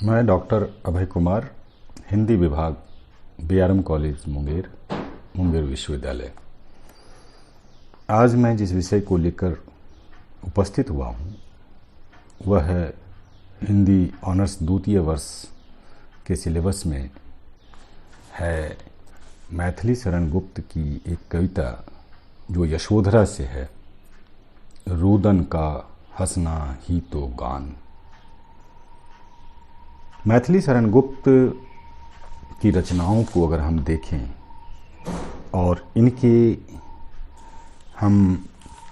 मैं डॉक्टर अभय कुमार, हिंदी विभाग, BRM college Munger, Munger विश्वविद्यालय। आज मैं जिस विषय को लेकर उपस्थित हुआ हूँ वह है हिंदी ऑनर्स द्वितीय वर्ष के सिलेबस में है मैथिली शरण गुप्त की एक कविता जो यशोधरा से है, रुदन का हंसना ही तो गान। मैथिली शरण गुप्त की रचनाओं को अगर हम देखें और इनके हम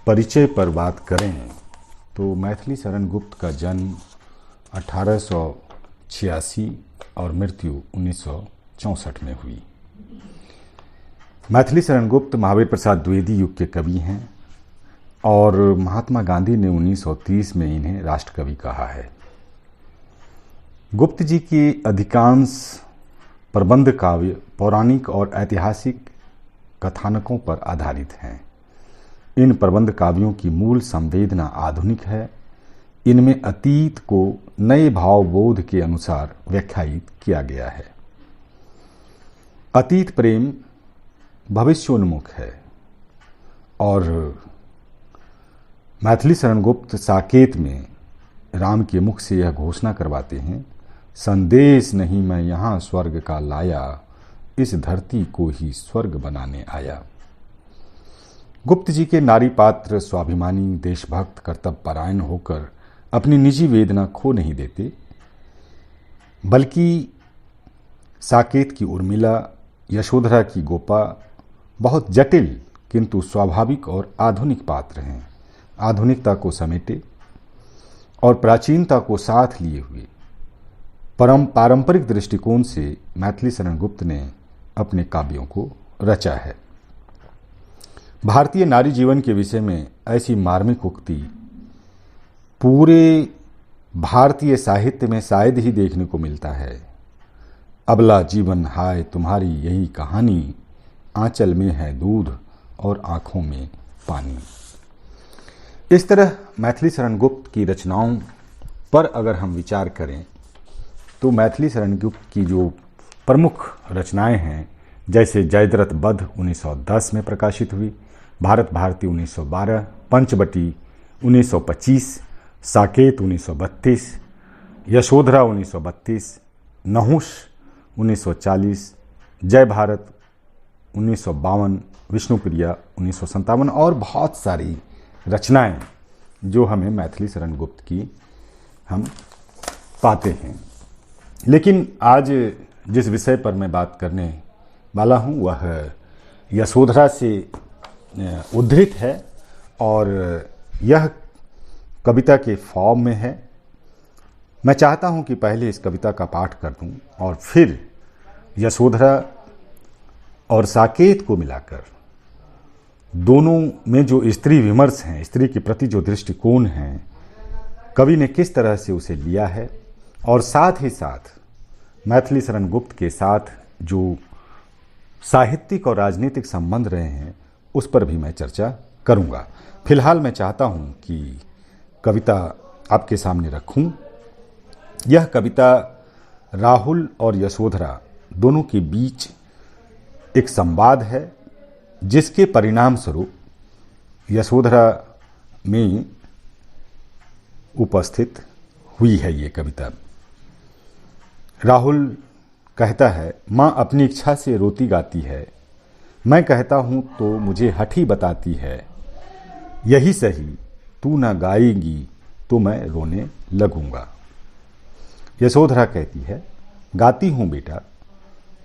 परिचय पर बात करें तो मैथिली शरण गुप्त का जन्म 1886 और मृत्यु 1964 में हुई। मैथिली शरण गुप्त महावीर प्रसाद द्विवेदी युग के कवि हैं और महात्मा गांधी ने 1930 में इन्हें राष्ट्रकवि कहा है। गुप्त जी की अधिकांश प्रबंध काव्य पौराणिक और ऐतिहासिक कथानकों पर आधारित हैं। इन प्रबंध काव्यों की मूल संवेदना आधुनिक है। इनमें अतीत को नए भावबोध के अनुसार व्याख्यायित किया गया है। अतीत प्रेम भविष्योन्मुख है और मैथिली शरण गुप्त साकेत में राम के मुख से यह घोषणा करवाते हैं, संदेश नहीं मैं यहाँ स्वर्ग का लाया, इस धरती को ही स्वर्ग बनाने आया। गुप्त जी के नारी पात्र स्वाभिमानी, देशभक्त, कर्तव्यपरायण होकर अपनी निजी वेदना खो नहीं देते, बल्कि साकेत की उर्मिला, यशोधरा की गोपा बहुत जटिल किंतु स्वाभाविक और आधुनिक पात्र हैं। आधुनिकता को समेटे और प्राचीनता को साथ लिए हुए पारंपरिक दृष्टिकोण से मैथिली शरण गुप्त ने अपने काव्यों को रचा है। भारतीय नारी जीवन के विषय में ऐसी मार्मिक उक्ति पूरे भारतीय साहित्य में शायद ही देखने को मिलता है। अबला जीवन हाय तुम्हारी यही कहानी, आंचल में है दूध और आंखों में पानी। इस तरह मैथिली शरण गुप्त की रचनाओं पर अगर हम विचार करें तो मैथिली शरण गुप्त की जो प्रमुख रचनाएं हैं, जैसे जयद्रथ वध 1910 में प्रकाशित हुई, भारत भारती 1912, पंचवटी 1925, साकेत 1932, यशोधरा 1932, नहुष 1940, जय भारत 1952, विष्णुप्रिया 1957 और बहुत सारी रचनाएं जो हमें मैथिली शरण गुप्त की हम पाते हैं। लेकिन आज जिस विषय पर मैं बात करने वाला हूं वह यशोधरा से उद्धृत है और यह कविता के फॉर्म में है। मैं चाहता हूं कि पहले इस कविता का पाठ कर दूं और फिर यशोधरा और साकेत को मिलाकर दोनों में जो स्त्री विमर्श हैं, स्त्री के प्रति जो दृष्टिकोण हैं, कवि ने किस तरह से उसे लिया है और साथ ही साथ मैथिली शरण गुप्त के साथ जो साहित्यिक और राजनीतिक संबंध रहे हैं उस पर भी मैं चर्चा करूंगा। फिलहाल मैं चाहता हूं कि कविता आपके सामने रखूं। यह कविता राहुल और यशोधरा दोनों के बीच एक संवाद है, जिसके परिणाम स्वरूप यशोधरा में उपस्थित हुई है ये कविता। राहुल कहता है, माँ अपनी इच्छा से रोती गाती है, मैं कहता हूँ तो मुझे हठी बताती है, यही सही तू ना गाएगी तो मैं रोने लगूंगा। यशोधरा कहती है, गाती हूँ बेटा,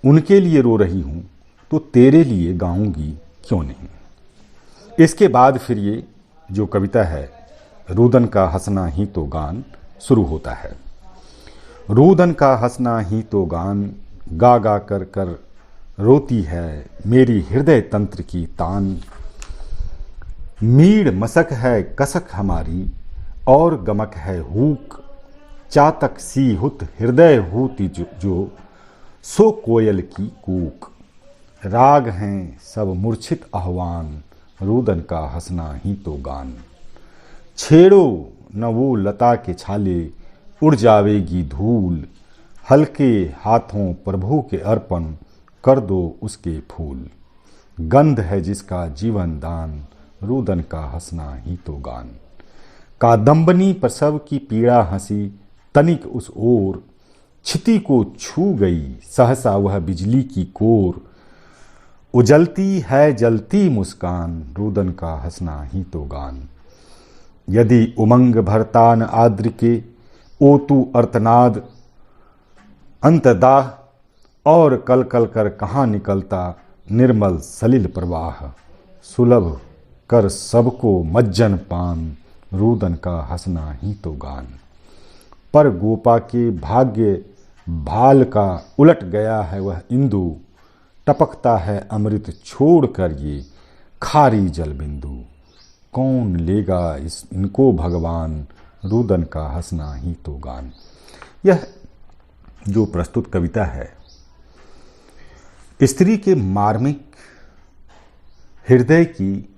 उनके लिए रो रही हूँ तो तेरे लिए गाऊंगी क्यों नहीं। इसके बाद फिर ये जो कविता है, रुदन का हंसना ही तो गान, शुरू होता है। रुदन का हंसना ही तो गान, गा गा कर कर रोती है मेरी हृदय तंत्र की तान। मीड़ मसक है कसक हमारी और गमक है हूक, चातक सी हुत हृदय होती जो सो कोयल की कूक। राग हैं सब मूर्छित आह्वान, रुदन का हंसना ही तो गान। छेड़ो न वो लता के छाले, उड़ जावेगी धूल, हल्के हाथों प्रभु के अर्पण कर दो उसके फूल। गंध है जिसका जीवन दान, रुदन का हंसना ही तो गान। कादम्बनी प्रसव की पीड़ा हंसी, तनिक उस ओर छिति को छू गई, सहसा वह बिजली की कोर। उजलती है जलती मुस्कान, रुदन का हंसना ही तो गान। यदि उमंग भरतान आद्र के, ओ तू अर्तनाद अंतदाह, और कल कल कर कहाँ निकलता निर्मल सलिल प्रवाह। सुलभ कर सबको मज्जन पान, रुदन का हंसना ही तो गान। पर गोपा के भाग्य भाल का उलट गया है वह इंदु, टपकता है अमृत छोड़ कर ये खारी जल बिंदु। कौन लेगा इनको भगवान, रुदन का हंसना ही तो गान। यह जो प्रस्तुत कविता है स्त्री के मार्मिक हृदय की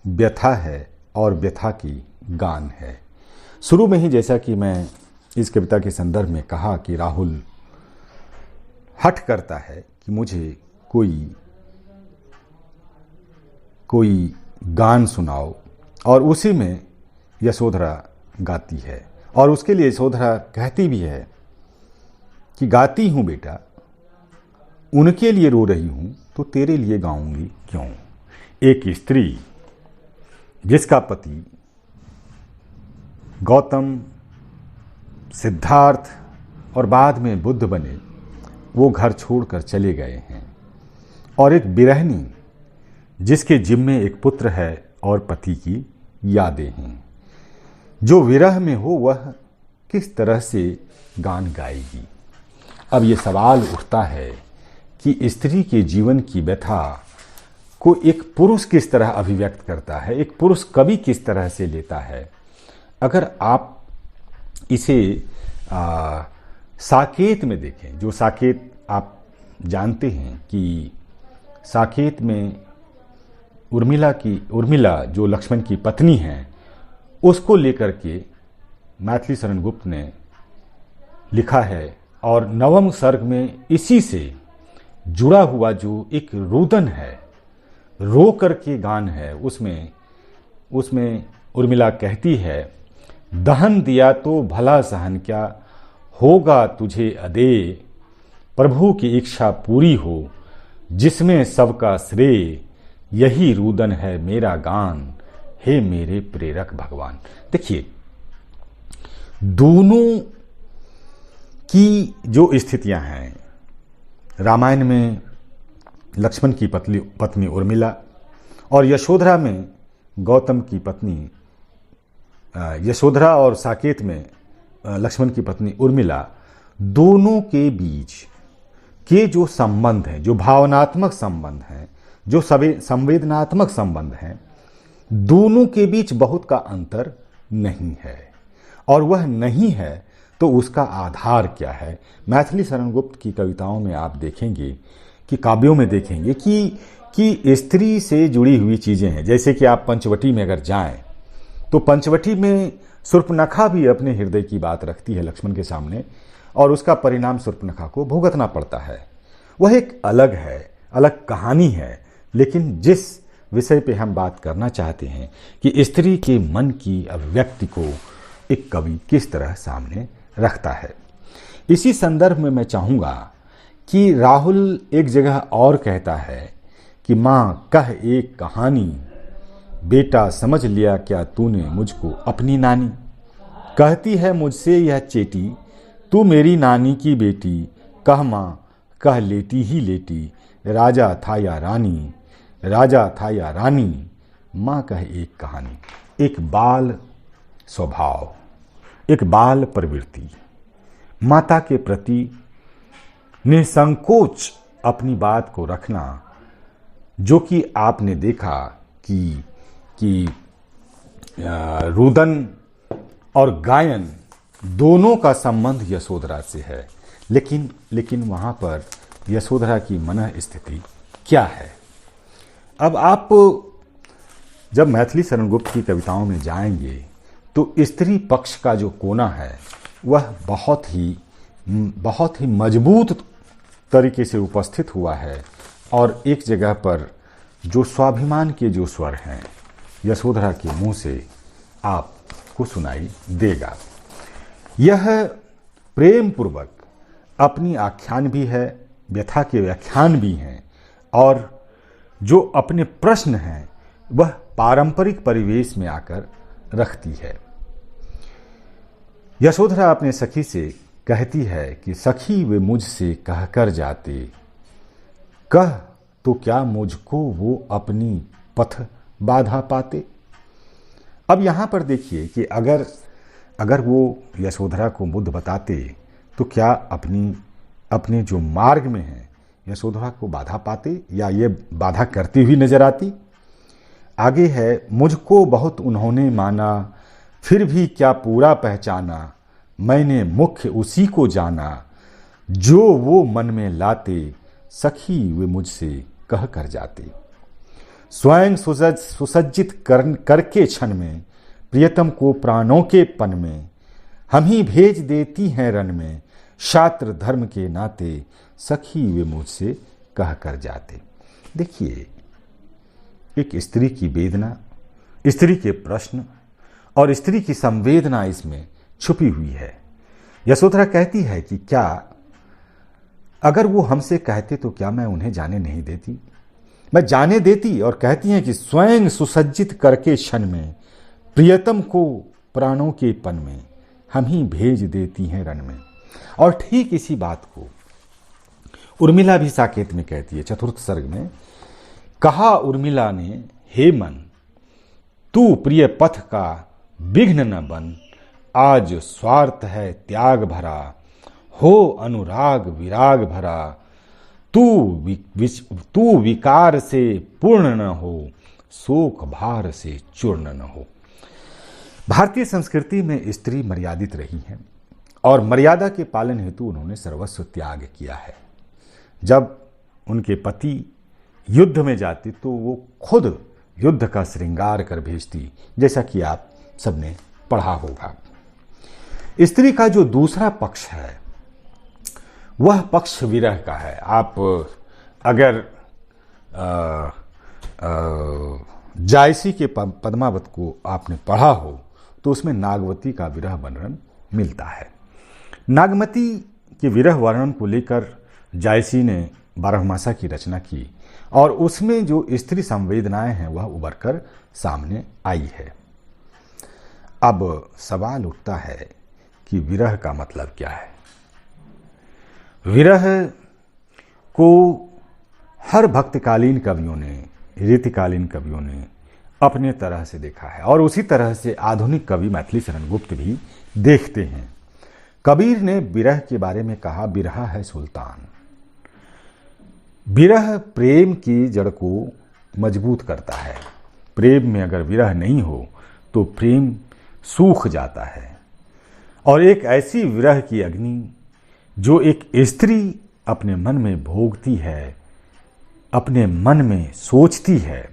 व्यथा है और व्यथा की गान है। शुरू में ही जैसा कि मैं इस कविता के संदर्भ में कहा कि राहुल हठ करता है कि मुझे कोई गान सुनाओ, और उसी में यशोधरा गाती है। और उसके लिए यशोधरा कहती भी है कि गाती हूँ बेटा, उनके लिए रो रही हूँ तो तेरे लिए गाऊंगी क्यों। एक स्त्री जिसका पति गौतम, सिद्धार्थ और बाद में बुद्ध बने, वो घर छोड़कर चले गए हैं, और एक विरहिणी जिसके जिम्मे एक पुत्र है और पति की यादें हैं। जो विरह में हो वह किस तरह से गान गाएगी। अब ये सवाल उठता है कि स्त्री के जीवन की व्यथा को एक पुरुष किस तरह अभिव्यक्त करता है, एक पुरुष कवि किस तरह से लेता है। अगर आप इसे साकेत में देखें, जो साकेत आप जानते हैं कि साकेत में उर्मिला जो लक्ष्मण की पत्नी है, उसको लेकर के मैथिली शरण गुप्त ने लिखा है। और नवम सर्ग में इसी से जुड़ा हुआ जो एक रुदन है, रो करके गान है, उसमें उर्मिला कहती है, दहन दिया तो भला सहन क्या, होगा तुझे अदे, प्रभु की इच्छा पूरी हो, जिसमें सबका श्रेय, यही रुदन है मेरा गान, हे मेरे प्रेरक भगवान। देखिए, दोनों की जो स्थितियां हैं, रामायण में लक्ष्मण की पत्नी उर्मिला और यशोधरा में गौतम की पत्नी, यशोधरा और साकेत में लक्ष्मण की पत्नी उर्मिला, दोनों के बीच के जो संबंध हैं, जो भावनात्मक संबंध हैं, जो संवेदनात्मक संबंध हैं, दोनों के बीच बहुत का अंतर नहीं है। और वह नहीं है तो उसका आधार क्या है। मैथिली शरण गुप्त की कविताओं में आप देखेंगे कि काव्यों में देखेंगे कि स्त्री से जुड़ी हुई चीजें हैं। जैसे कि आप पंचवटी में अगर जाएं तो पंचवटी में शूर्पणखा भी अपने हृदय की बात रखती है लक्ष्मण के सामने, और उसका परिणाम शूर्पणखा को भुगतना पड़ता है। वह एक अलग है, अलग कहानी है। लेकिन जिस विषय पे हम बात करना चाहते हैं कि स्त्री के मन की अभिव्यक्ति को एक कवि किस तरह सामने रखता है, इसी संदर्भ में मैं चाहूँगा कि राहुल एक जगह और कहता है कि माँ कह एक कहानी, बेटा समझ लिया क्या तूने मुझको अपनी नानी। कहती है मुझसे यह चेटी, तू मेरी नानी की बेटी, कह माँ कह लेटी ही लेटी, राजा था या रानी, राजा था या रानी, माँ कह एक कहानी। एक बाल स्वभाव, एक बाल प्रवृत्ति, माता के प्रति निसंकोच अपनी बात को रखना, जो कि आपने देखा कि रुदन और गायन दोनों का संबंध यशोधरा से है। लेकिन वहां पर यशोधरा की मन स्थिति क्या है। अब आप जब मैथिली शरण गुप्त की कविताओं में जाएंगे तो स्त्री पक्ष का जो कोना है वह बहुत ही बहुत ही मजबूत तरीके से उपस्थित हुआ है और एक जगह पर जो स्वाभिमान के जो स्वर हैं यशोधरा के मुंह से आपको सुनाई देगा। यह प्रेम पूर्वक अपनी आख्यान भी है, व्यथा के व्याख्यान भी हैं और जो अपने प्रश्न हैं वह पारंपरिक परिवेश में आकर रखती है। यशोधरा अपने सखी से कहती है कि सखी वे मुझसे कहकर जाते, कह तो क्या मुझको वो अपनी पथ बाधा पाते। अब यहां पर देखिए कि अगर वो यशोधरा को मुद्द बताते तो क्या अपने जो मार्ग में है यशोधरा को बाधा पाते या ये बाधा करती हुई नजर आती। आगे है, मुझको बहुत उन्होंने माना फिर भी क्या पूरा पहचाना, मैंने मुख्य उसी को जाना, जो वो मन में लाते सखी वे मुझसे कह कर जाते। स्वयं सुसज्जित करके क्षण में प्रियतम को प्राणों के पन में, हम ही भेज देती हैं रन में, शास्त्र धर्म के नाते सखी वे मुझसे कह कर जाते। देखिए, एक स्त्री की वेदना, स्त्री के प्रश्न और स्त्री की संवेदना इसमें छुपी हुई है। यशोधरा कहती है कि क्या अगर वो हमसे कहते तो क्या मैं उन्हें जाने नहीं देती, मैं जाने देती। और कहती हैं कि स्वयं सुसज्जित करके क्षण में प्रियतम को प्राणों के पन में, हम ही भेज देती हैं रन में। और ठीक इसी बात को उर्मिला भी साकेत में कहती है। चतुर्थ सर्ग में कहा उर्मिला ने, हे मन तू प्रिय पथ का विघ्न न बन, आज स्वार्थ है त्याग भरा, हो अनुराग विराग भरा, तू विकार से पूर्ण न हो, शोक भार से चूर्ण न हो। भारतीय संस्कृति में स्त्री मर्यादित रही हैं और मर्यादा के पालन हेतु उन्होंने सर्वस्व त्याग किया है। जब उनके पति युद्ध में जाती तो वो खुद युद्ध का श्रृंगार कर भेजती, जैसा कि आप सबने पढ़ा होगा। स्त्री का जो दूसरा पक्ष है वह पक्ष विरह का है। आप अगर जायसी के पद्मावत को आपने पढ़ा हो तो उसमें नागवती का विरह वर्णन मिलता है। नागमती के विरह वर्णन को लेकर जायसी ने बारहमासा की रचना की और उसमें जो स्त्री संवेदनाएं हैं वह उभर कर सामने आई है। अब सवाल उठता है कि विरह का मतलब क्या है। विरह को हर भक्तकालीन कवियों ने, रीतिकालीन कवियों ने अपने तरह से देखा है और उसी तरह से आधुनिक कवि मैथिली शरण गुप्त भी देखते हैं। कबीर ने विरह के बारे में कहा, बिरहा है सुल्तान। विरह प्रेम की जड़ को मजबूत करता है। प्रेम में अगर विरह नहीं हो तो प्रेम सूख जाता है। और एक ऐसी विरह की अग्नि जो एक स्त्री अपने मन में भोगती है, अपने मन में सोचती है,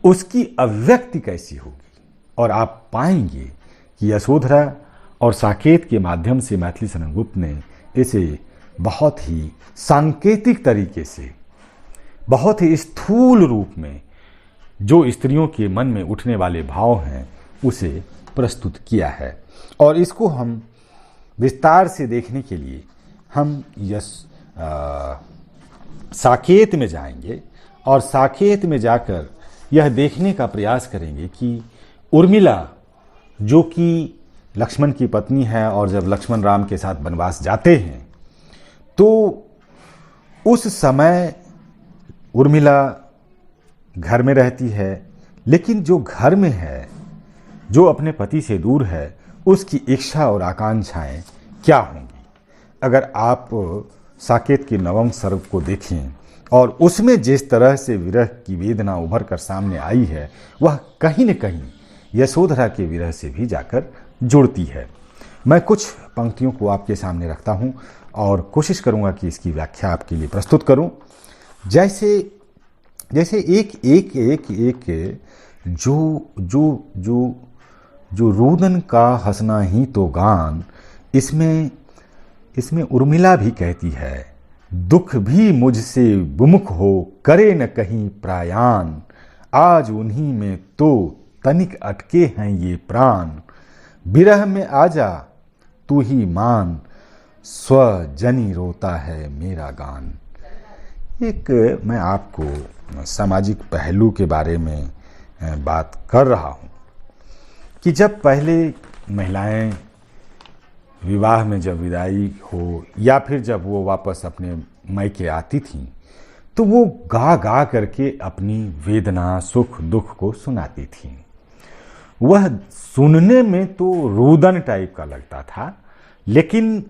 उसकी अभिव्यक्ति कैसी होगी। और आप पाएंगे कि यशोधरा और साकेत के माध्यम से मैथिली शरण गुप्त ने इसे बहुत ही सांकेतिक तरीके से, बहुत ही स्थूल रूप में जो स्त्रियों के मन में उठने वाले भाव हैं उसे प्रस्तुत किया है। और इसको हम विस्तार से देखने के लिए हम साकेत में जाएंगे और साकेत में जाकर यह देखने का प्रयास करेंगे कि उर्मिला जो कि लक्ष्मण की पत्नी है और जब लक्ष्मण राम के साथ वनवास जाते हैं तो उस समय उर्मिला घर में रहती है, लेकिन जो घर में है, जो अपने पति से दूर है, उसकी इच्छा और आकांक्षाएं क्या होंगी। अगर आप साकेत की नवम सर्ग को देखें और उसमें जिस तरह से विरह की वेदना उभर कर सामने आई है वह कहीं न कहीं यशोधरा के विरह से भी जाकर जुड़ती है। मैं कुछ पंक्तियों को आपके सामने रखता हूं और कोशिश करूंगा कि इसकी व्याख्या आपके लिए प्रस्तुत करूं। जैसे जैसे एक एक एक एक जो जो जो जो रूदन का हंसना ही तो गान, इसमें इसमें उर्मिला भी कहती है, दुख भी मुझसे विमुख हो करे न कहीं प्रायान, आज उन्हीं में तो तनिक अटके हैं ये प्राण, विरह में आजा तू ही मान, स्वजनी रोता है मेरा गान। एक मैं आपको सामाजिक पहलू के बारे में बात कर रहा हूँ कि जब पहले महिलाएं विवाह में जब विदाई हो या फिर जब वो वापस अपने मायके आती थीं तो वो गा गा करके अपनी वेदना सुख दुख को सुनाती थीं। वह सुनने में तो रुदन टाइप का लगता था, लेकिन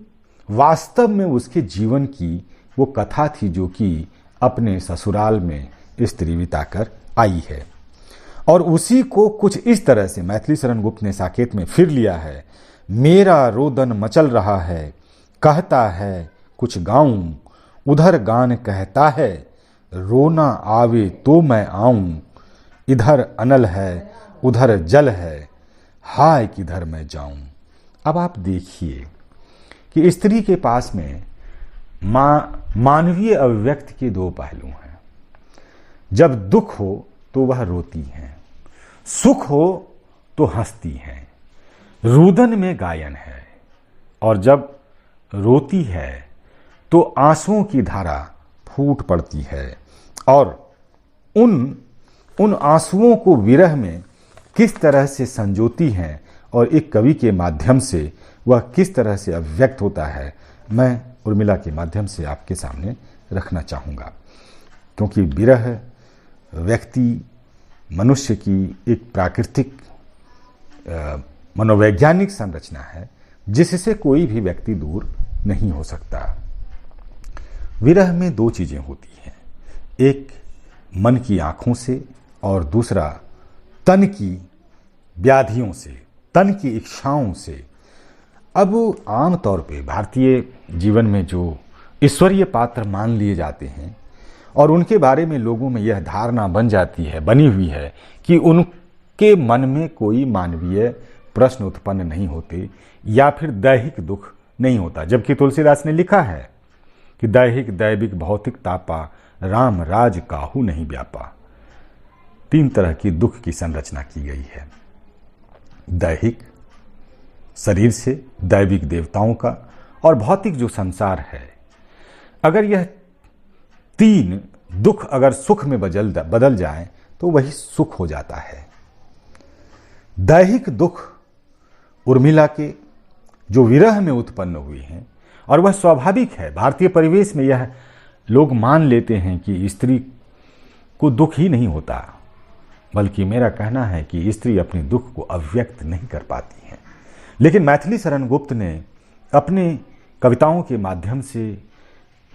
वास्तव में उसके जीवन की वो कथा थी जो कि अपने ससुराल में स्त्री बिताकर आई है। और उसी को कुछ इस तरह से मैथिली शरण गुप्त ने साकेत में फिर लिया है। मेरा रोदन मचल रहा है, कहता है कुछ गाऊं, उधर गान कहता है रोना आवे तो मैं आऊं, इधर अनल है उधर जल है, हाय किधर मैं जाऊं। अब आप देखिए कि स्त्री के पास में मानवीय अभिव्यक्ति के दो पहलू हैं। जब दुख हो तो वह रोती हैं, सुख हो तो हंसती हैं, रुदन में गायन है, और जब रोती है तो आंसुओं की धारा फूट पड़ती है। और उन आंसुओं को विरह में किस तरह से संजोती हैं और एक कवि के माध्यम से वह किस तरह से अभिव्यक्त होता है, मैं उर्मिला के माध्यम से आपके सामने रखना चाहूँगा। क्योंकि विरह व्यक्ति मनुष्य की एक प्राकृतिक मनोवैज्ञानिक संरचना है जिससे कोई भी व्यक्ति दूर नहीं हो सकता। विरह में दो चीजें होती हैं, एक मन की आंखों से और दूसरा तन की व्याधियों से, तन की इच्छाओं से। अब आमतौर पे भारतीय जीवन में जो ईश्वरीय पात्र मान लिए जाते हैं और उनके बारे में लोगों में यह धारणा बनी हुई है कि उनके मन में कोई मानवीय प्रश्न उत्पन्न नहीं होते या फिर दैहिक दुख नहीं होता। जबकि तुलसीदास ने लिखा है कि दैहिक दैविक भौतिक तापा, राम राज काहू नहीं व्यापा। 3 तरह की दुख की संरचना की गई है। दैहिक शरीर से, दैविक देवताओं का, और भौतिक जो संसार है। अगर यह 3 दुख अगर सुख में बदल जाए तो वही सुख हो जाता है। दैहिक दुख उर्मिला के जो विरह में उत्पन्न हुए हैं, और वह स्वाभाविक है। भारतीय परिवेश में यह लोग मान लेते हैं कि स्त्री को दुख ही नहीं होता, बल्कि मेरा कहना है कि स्त्री अपने दुख को अभिव्यक्त नहीं कर पाती है। लेकिन मैथिली शरण गुप्त ने अपने कविताओं के माध्यम से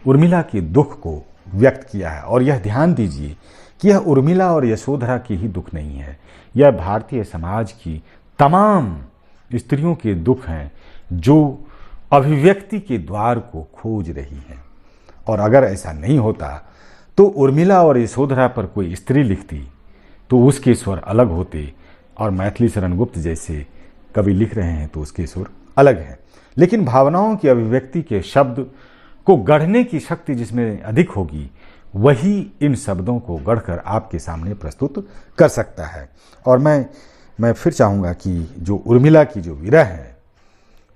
उर्मिला के दुख को व्यक्त किया है। और यह ध्यान दीजिए कि यह उर्मिला और यशोधरा की ही दुख नहीं है, यह भारतीय समाज की तमाम स्त्रियों के दुख हैं जो अभिव्यक्ति के द्वार को खोज रही हैं। और अगर ऐसा नहीं होता तो उर्मिला और यशोधरा पर कोई स्त्री लिखती तो उसके स्वर अलग होते, और मैथिली शरण गुप्त जैसे कवि लिख रहे हैं तो उसके स्वर अलग हैं। लेकिन भावनाओं की अभिव्यक्ति के शब्द को गढ़ने की शक्ति जिसमें अधिक होगी, वही इन शब्दों को गढ़कर आपके सामने प्रस्तुत कर सकता है। और मैं फिर चाहूँगा कि जो उर्मिला की जो विरह है,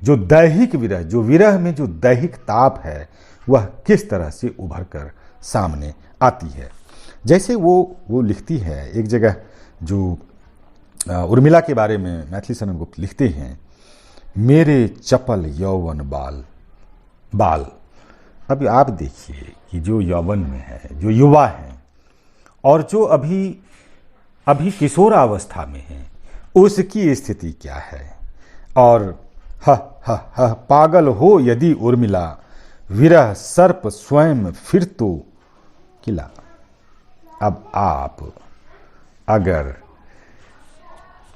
जो दैहिक विरह, जो विरह में जो दैहिक ताप है, वह किस तरह से उभर कर सामने आती है। जैसे वो लिखती है एक जगह, जो उर्मिला के बारे में मैथिली शरण गुप्त लिखते हैं, मेरे चपल यौवन बाल। अभी आप देखिए कि जो यौवन में है, जो युवा है और जो अभी किशोरावस्था में है, उसकी स्थिति क्या है। और पागल हो यदि उर्मिला, विरह सर्प स्वयं फिर तो किला। अब आप अगर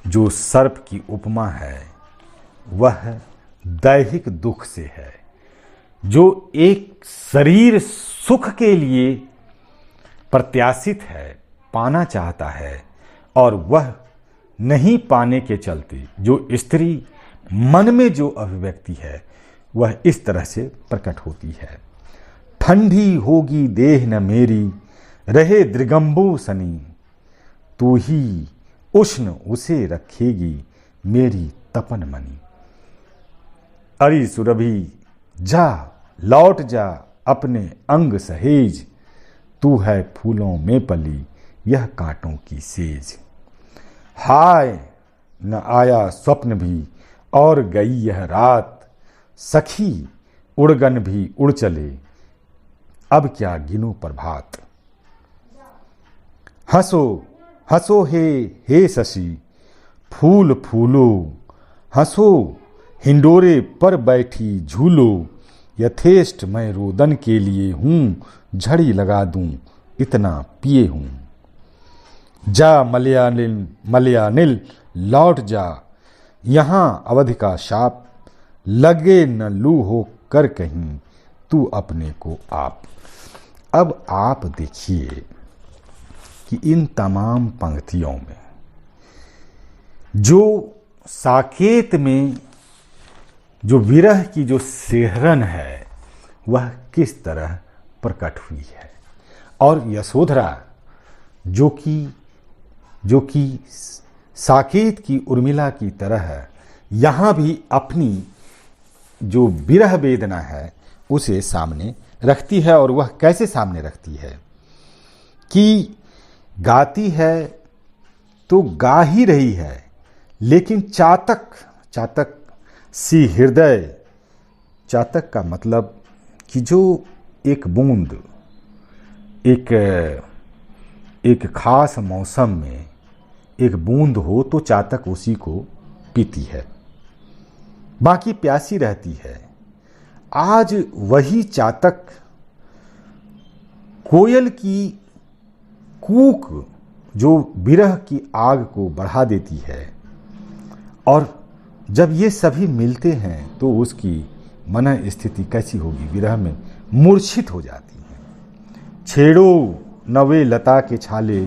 जो सर्प की उपमा है वह दैहिक दुख से है, जो एक शरीर सुख के लिए प्रत्याशित है, पाना चाहता है, और वह नहीं पाने के चलते जो स्त्री मन में जो अभिव्यक्ति है वह इस तरह से प्रकट होती है। ठंडी होगी देह न मेरी, रहे दृगंबू सनी, तू ही उष्ण उसे रखेगी मेरी तपन मनी। अरि सुरभि जा लौट जा अपने अंग सहेज, तू है फूलों में पली यह कांटों की सेज। हाय न आया स्वप्न भी और गई यह रात, सखी उड़गन भी उड़ चले अब क्या गिनो प्रभात। हंसो हंसो हे शशि फूल फूलो, हंसो हिंडोरे पर बैठी झूलो, यथेष्ट मैं रोदन के लिए हूं झड़ी लगा दूं इतना पिए हूं। जा मलयानिल लौट जा, यहां अवध का शाप, लगे न लू हो कर कहीं तू अपने को आप। अब आप देखिए कि इन तमाम पंक्तियों में जो साकेत में जो विरह की जो सिहरन है वह किस तरह प्रकट हुई है, और यशोधरा जो कि साकेत की उर्मिला की तरह यहाँ भी अपनी जो विरह वेदना है उसे सामने रखती है। और वह कैसे सामने रखती है कि गाती है तो गा ही रही है, लेकिन चातक सी हृदय, चातक का मतलब कि जो एक बूंद एक खास मौसम में एक बूंद हो तो चातक उसी को पीती है, बाकी प्यासी रहती है। आज वही चातक कोयल की कूक जो विरह की आग को बढ़ा देती है, और जब ये सभी मिलते हैं तो उसकी मन स्थिति कैसी होगी, विरह में मूर्छित हो जाती है। छेड़ो नवे लता के छाले,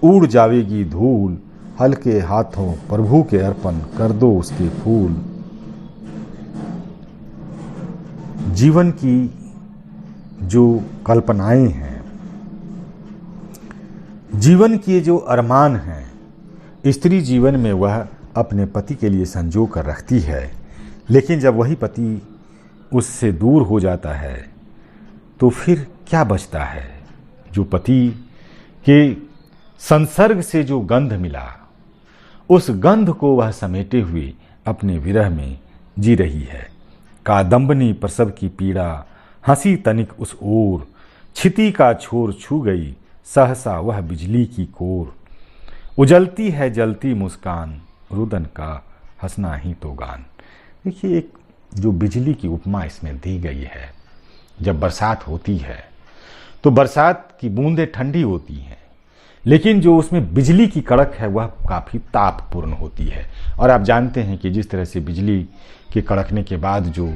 उड़ जावेगी धूल, हल्के हाथों प्रभु के अर्पण कर दो उसके फूल। जीवन की जो कल्पनाएं हैं, जीवन के जो अरमान हैं, स्त्री जीवन में वह अपने पति के लिए संजो कर रखती है, लेकिन जब वही पति उससे दूर हो जाता है तो फिर क्या बचता है। जो पति के संसर्ग से जो गंध मिला, उस गंध को वह समेटे हुए अपने विरह में जी रही है। कादंबनी प्रसव की पीड़ा, हंसी तनिक उस ओर, छिति का छोर छू गई सहसा वह बिजली की कोर। उजलती है जलती मुस्कान, रुदन का हंसना ही तो गान। देखिए, एक जो बिजली की उपमा इसमें दी गई है। जब बरसात होती है तो बरसात की बूंदें ठंडी होती हैं, लेकिन जो उसमें बिजली की कड़क है वह काफ़ी तापपूर्ण होती है। और आप जानते हैं कि जिस तरह से बिजली के कड़कने के बाद जो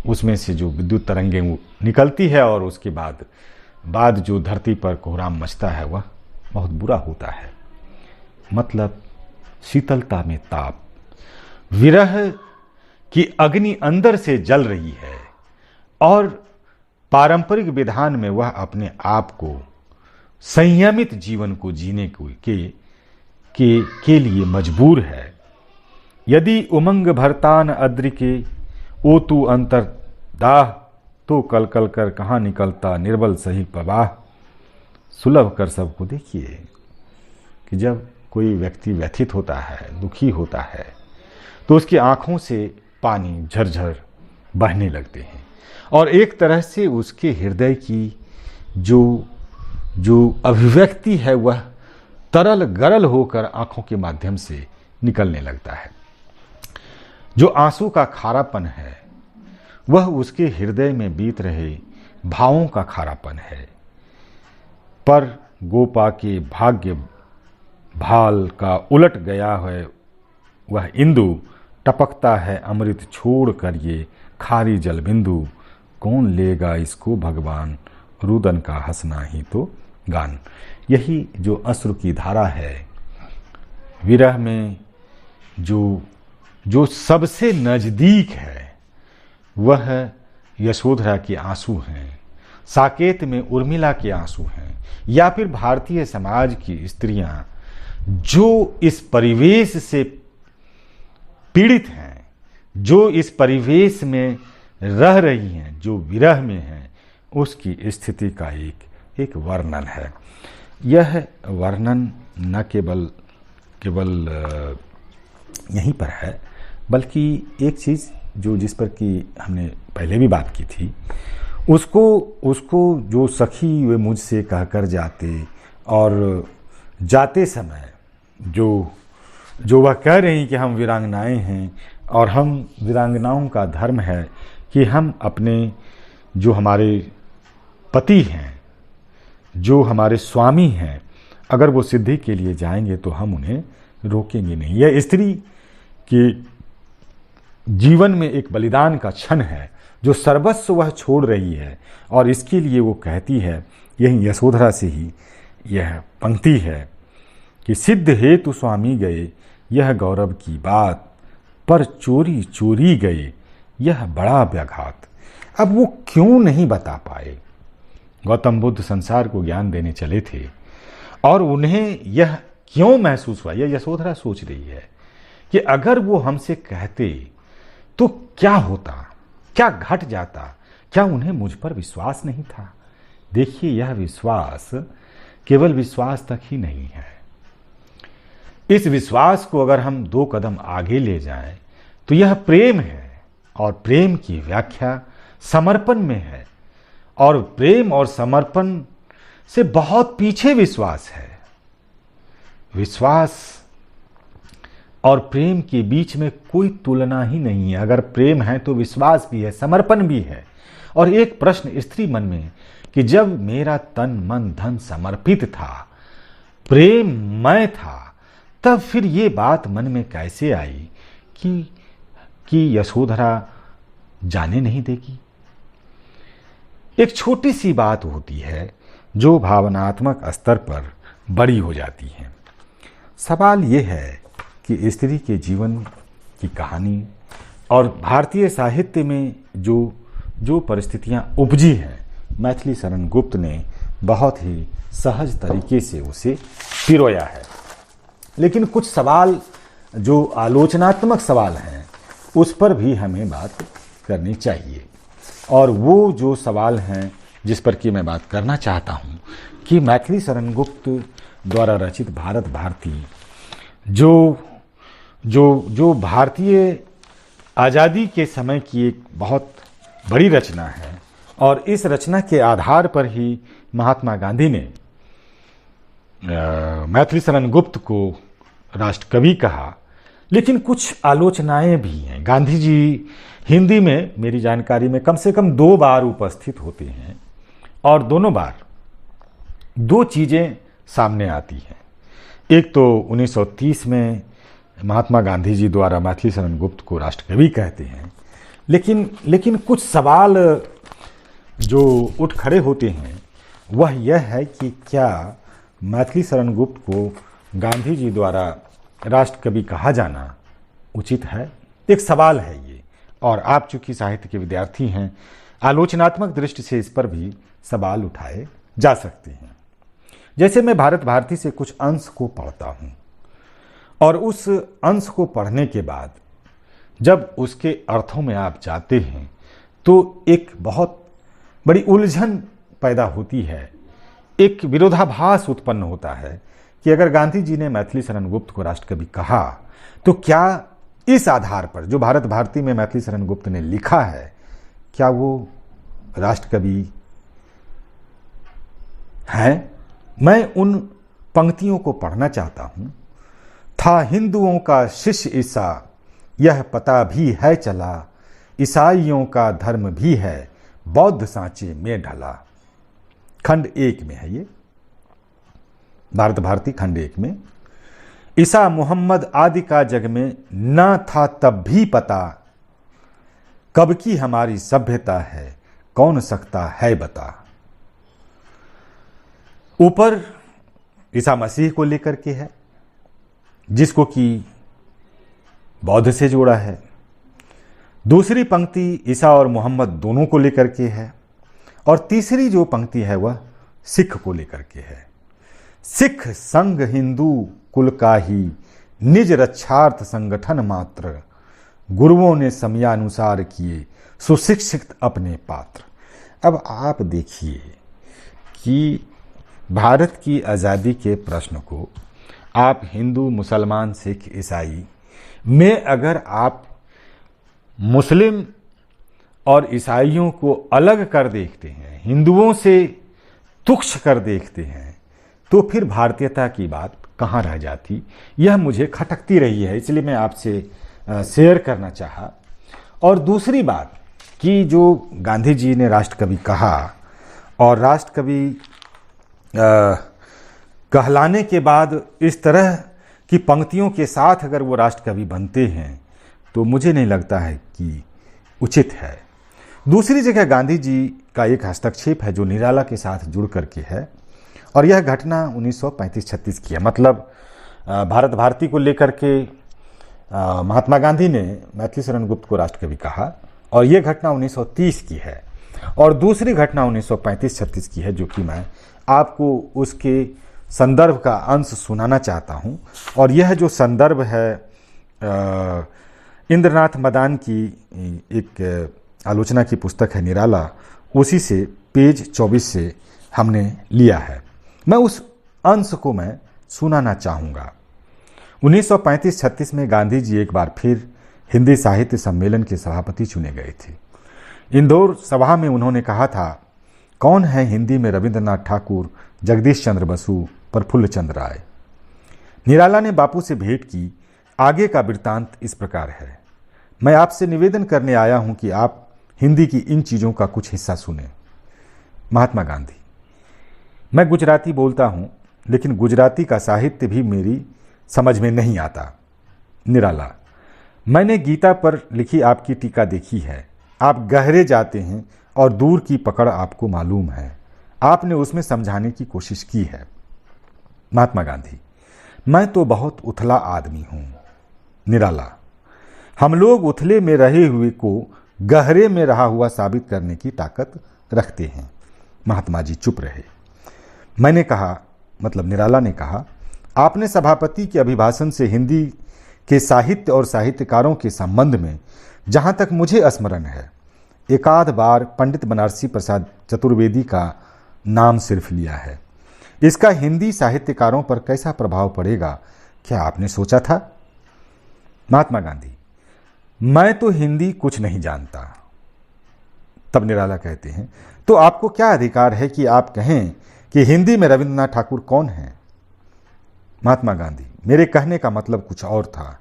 उसमें से जो विद्युत तरंगें निकलती है और उसके बाद जो धरती पर कोहराम मचता है वह बहुत बुरा होता है। मतलब शीतलता में ताप, विरह की अग्नि अंदर से जल रही है, और पारंपरिक विधान में वह अपने आप को संयमित जीवन को जीने के लिए मजबूर है। यदि उमंग भरतान अद्रिके, ओ तू अंतर दाह, तो कल कल कर कहाँ निकलता निर्बल सही प्रवाह। सुलभ कर सबको। देखिए कि जब कोई व्यक्ति व्यथित होता है, दुखी होता है, तो उसकी आंखों से पानी झरझर बहने लगते हैं, और एक तरह से उसके हृदय की जो अभिव्यक्ति है वह तरल गरल होकर आंखों के माध्यम से निकलने लगता है। जो आंसू का खारापन है वह उसके हृदय में बीत रहे भावों का खारापन है। पर गोपा के भाग्य भाल का उलट गया है वह इंदु, टपकता है अमृत छोड़ कर ये खारी जल बिंदु। कौन लेगा इसको भगवान, रुदन का हंसना ही तो गान। यही जो अश्रु की धारा है विरह में, जो सबसे नजदीक है, वह यशोधरा के आंसू हैं, साकेत में उर्मिला के आंसू हैं, या फिर भारतीय समाज की स्त्रियां जो इस परिवेश से पीड़ित हैं, जो इस परिवेश में रह रही हैं, जो विरह में हैं, उसकी स्थिति का एक वर्णन है। यह वर्णन न केवल यहीं पर है, बल्कि एक चीज़ जिस पर कि हमने पहले भी बात की थी, उसको जो सखी वे मुझसे कहकर जाते, और जाते समय जो वह कह रही कि हम वीरांगनाएं हैं और हम वीरांगनाओं का धर्म है कि हम अपने जो हमारे पति हैं, जो हमारे स्वामी हैं, अगर वो सिद्धि के लिए जाएंगे तो हम उन्हें रोकेंगे नहीं। यह स्त्री के जीवन में एक बलिदान का क्षण है, जो सर्वस्व वह छोड़ रही है, और इसके लिए वो कहती है, यही यशोधरा से ही यह पंक्ति है कि सिद्ध हेतु स्वामी गए, यह गौरव की बात, पर चोरी चोरी गए, यह बड़ा व्याघात। अब वो क्यों नहीं बता पाए? गौतम बुद्ध संसार को ज्ञान देने चले थे, और उन्हें यह क्यों महसूस हुआ? यह यशोधरा सोच रही है कि अगर वो हमसे कहते तो क्या होता, क्या घट जाता? क्या उन्हें मुझ पर विश्वास नहीं था? देखिए, यह विश्वास केवल विश्वास तक ही नहीं है। इस विश्वास को अगर हम 2 कदम आगे ले जाएं तो यह प्रेम है, और प्रेम की व्याख्या समर्पण में है, और प्रेम और समर्पण से बहुत पीछे विश्वास है। विश्वास और प्रेम के बीच में कोई तुलना ही नहीं है। अगर प्रेम है तो विश्वास भी है, समर्पण भी है। और एक प्रश्न स्त्री मन में कि जब मेरा तन मन धन समर्पित था, प्रेममय था, तब फिर ये बात मन में कैसे आई कि यशोधरा जाने नहीं देगी? एक छोटी सी बात होती है जो भावनात्मक स्तर पर बड़ी हो जाती है। सवाल ये है कि स्त्री के जीवन की कहानी और भारतीय साहित्य में जो परिस्थितियां उपजी हैं, मैथिली शरण गुप्त ने बहुत ही सहज तरीके से उसे पिरोया है। लेकिन कुछ सवाल जो आलोचनात्मक सवाल हैं, उस पर भी हमें बात करनी चाहिए। और वो जो सवाल हैं जिस पर कि मैं बात करना चाहता हूँ कि मैथिली शरण गुप्त द्वारा रचित भारत भारती जो भारतीय आज़ादी के समय की एक बहुत बड़ी रचना है, और इस रचना के आधार पर ही महात्मा गांधी ने मैथिली शरण गुप्त को राष्ट्रकवि कहा। लेकिन कुछ आलोचनाएं भी हैं। गांधी जी हिंदी में मेरी जानकारी में कम से कम 2 बार उपस्थित होते हैं, और दोनों बार 2 चीज़ें सामने आती हैं। एक तो 1930 में महात्मा गांधी जी द्वारा मैथिली शरण गुप्त को राष्ट्रकवि कहते हैं, लेकिन कुछ सवाल जो उठ खड़े होते हैं वह यह है कि क्या मैथिली शरण गुप्त को गांधी जी द्वारा राष्ट्रकवि कहा जाना उचित है? एक सवाल है ये, और आप चूंकि साहित्य के विद्यार्थी हैं, आलोचनात्मक दृष्टि से इस पर भी सवाल उठाए जा सकते हैं। जैसे मैं भारत भारती से कुछ अंश को पढ़ता हूँ, और उस अंश को पढ़ने के बाद जब उसके अर्थों में आप जाते हैं तो एक बहुत बड़ी उलझन पैदा होती है, एक विरोधाभास उत्पन्न होता है कि अगर गांधी जी ने मैथिली शरण गुप्त को राष्ट्रकवि कहा तो क्या इस आधार पर जो भारत भारती में मैथिली शरण गुप्त ने लिखा है, क्या वो राष्ट्रकवि है? मैं उन पंक्तियों को पढ़ना चाहता हूं। था हिंदुओं का शिष्य ईसा, यह पता भी है चला, ईसाइयों का धर्म भी है, बौद्ध सांचे में ढला। खंड 1 में है ये, भारत भारती खंड 1 में। ईसा मोहम्मद आदि का जग में न था तब भी पता, कब की हमारी सभ्यता है, कौन सकता है बता। ऊपर ईसा मसीह को लेकर के है, जिसको कि बौद्ध से जोड़ा है। दूसरी पंक्ति ईसा और मोहम्मद दोनों को लेकर के है, और तीसरी जो पंक्ति है वह सिख को लेकर के है। सिख संग हिंदू कुल का ही निज रक्षार्थ संगठन मात्र, गुरुओं ने समयानुसार किए सुशिक्षित अपने पात्र। अब आप देखिए कि भारत की आज़ादी के प्रश्न को आप हिंदू, मुसलमान, सिख, ईसाई में अगर आप मुस्लिम और ईसाइयों को अलग कर देखते हैं, हिंदुओं से तुच्छ कर देखते हैं, तो फिर भारतीयता की बात कहाँ रह जाती। यह मुझे खटकती रही है, इसलिए मैं आपसे शेयर करना चाहा। और दूसरी बात कि जो गांधी जी ने राष्ट्रकवि कहा, और राष्ट्रकवि कहलाने के बाद इस तरह की पंक्तियों के साथ अगर वो राष्ट्रकवि बनते हैं तो मुझे नहीं लगता है कि उचित है। दूसरी जगह गांधी जी का एक हस्तक्षेप है जो निराला के साथ जुड़ करके है, और यह घटना 1935-36 की है। मतलब भारत भारती को लेकर के महात्मा गांधी ने मैथिली शरण गुप्त को राष्ट्रकवि कहा, और यह घटना 1930 की है। और दूसरी घटना 1935-36 की है, जो कि मैं आपको उसके संदर्भ का अंश सुनाना चाहता हूं। और यह जो संदर्भ है इंद्रनाथ मदान की एक आलोचना की पुस्तक है निराला, उसी से पेज 24 से हमने लिया है। मैं उस अंश को मैं सुनाना चाहूँगा। 1935-36 में गांधी जी एक बार फिर हिंदी साहित्य सम्मेलन के सभापति चुने गए थे। इंदौर सभा में उन्होंने कहा था, कौन है हिंदी में रविंद्रनाथ ठाकुर, जगदीश चंद्र बसु, प्रफुल्ल चंद्र राय। निराला ने बापू से भेंट की। आगे का वृत्तांत इस प्रकार है। मैं आपसे निवेदन करने आया हूं कि आप हिंदी की इन चीज़ों का कुछ हिस्सा सुने। महात्मा गांधी, मैं गुजराती बोलता हूं, लेकिन गुजराती का साहित्य भी मेरी समझ में नहीं आता। निराला, मैंने गीता पर लिखी आपकी टीका देखी है। आप गहरे जाते हैं और दूर की पकड़ आपको मालूम है। आपने उसमें समझाने की कोशिश की है। महात्मा गांधी, मैं तो बहुत उथला आदमी हूं। निराला, हम लोग उथले में रहे हुए को गहरे में रहा हुआ साबित करने की ताकत रखते हैं। महात्मा जी चुप रहे। मैंने कहा, मतलब निराला ने कहा, आपने सभापति के अभिभाषण से हिंदी के साहित्य और साहित्यकारों के संबंध में जहां तक मुझे स्मरण है एकाध बार पंडित बनारसी प्रसाद चतुर्वेदी का नाम सिर्फ लिया है। इसका हिंदी साहित्यकारों पर कैसा प्रभाव पड़ेगा, क्या आपने सोचा था? महात्मा गांधी, मैं तो हिंदी कुछ नहीं जानता। तब निराला कहते हैं, तो आपको क्या अधिकार है कि आप कहें कि हिंदी में रविंद्रनाथ ठाकुर कौन है? महात्मा गांधी, मेरे कहने का मतलब कुछ और था।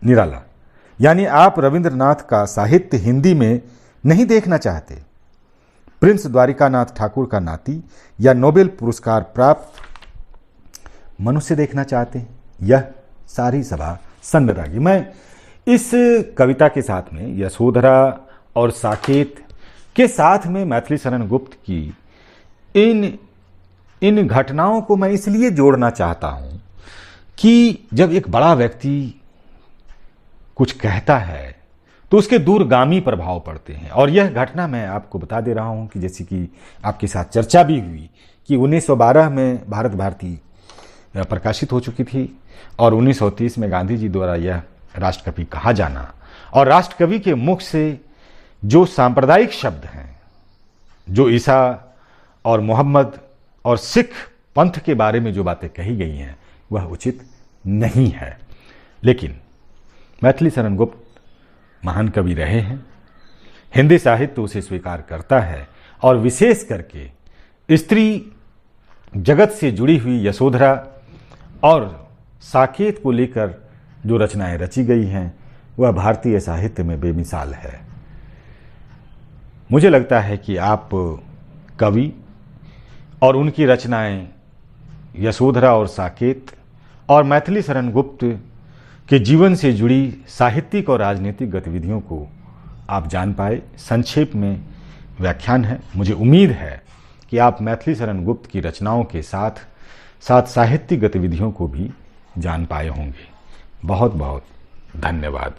निराला, यानी आप रविंद्रनाथ का साहित्य हिंदी में नहीं देखना चाहते? प्रिंस द्वारिकानाथ ठाकुर का नाती या नोबेल पुरस्कार प्राप्त मनुष्य देखना चाहते हैं? यह सारी सभा सन्न रह गई। मैं इस कविता के साथ में यशोधरा और साकेत के साथ में मैथिली शरण गुप्त की इन घटनाओं को मैं इसलिए जोड़ना चाहता हूं कि जब एक बड़ा व्यक्ति कुछ कहता है तो उसके दूरगामी प्रभाव पड़ते हैं। और यह घटना मैं आपको बता दे रहा हूं कि जैसे कि आपके साथ चर्चा भी हुई कि 1912 में भारत भारती प्रकाशित हो चुकी थी, और 1930 में गांधी जी द्वारा यह राष्ट्रकवि कहा जाना, और राष्ट्रकवि के मुख से जो सांप्रदायिक शब्द हैं, जो ईसा और मोहम्मद और सिख पंथ के बारे में जो बातें कही गई हैं, वह उचित नहीं है। लेकिन मैथिली शरण गुप्त महान कवि रहे हैं। हिंदी साहित्य उसे स्वीकार करता है, और विशेष करके स्त्री जगत से जुड़ी हुई यशोधरा और साकेत को लेकर जो रचनाएं रची गई हैं, वह भारतीय साहित्य में बेमिसाल है। मुझे लगता है कि आप कवि और उनकी रचनाएं यशोधरा और साकेत और मैथिली शरण गुप्त के जीवन से जुड़ी साहित्यिक और राजनीतिक गतिविधियों को आप जान पाए। संक्षेप में व्याख्यान है। मुझे उम्मीद है कि आप मैथिली शरण गुप्त की रचनाओं के साथ साथ साहित्यिक गतिविधियों को भी जान पाए होंगे। बहुत बहुत धन्यवाद।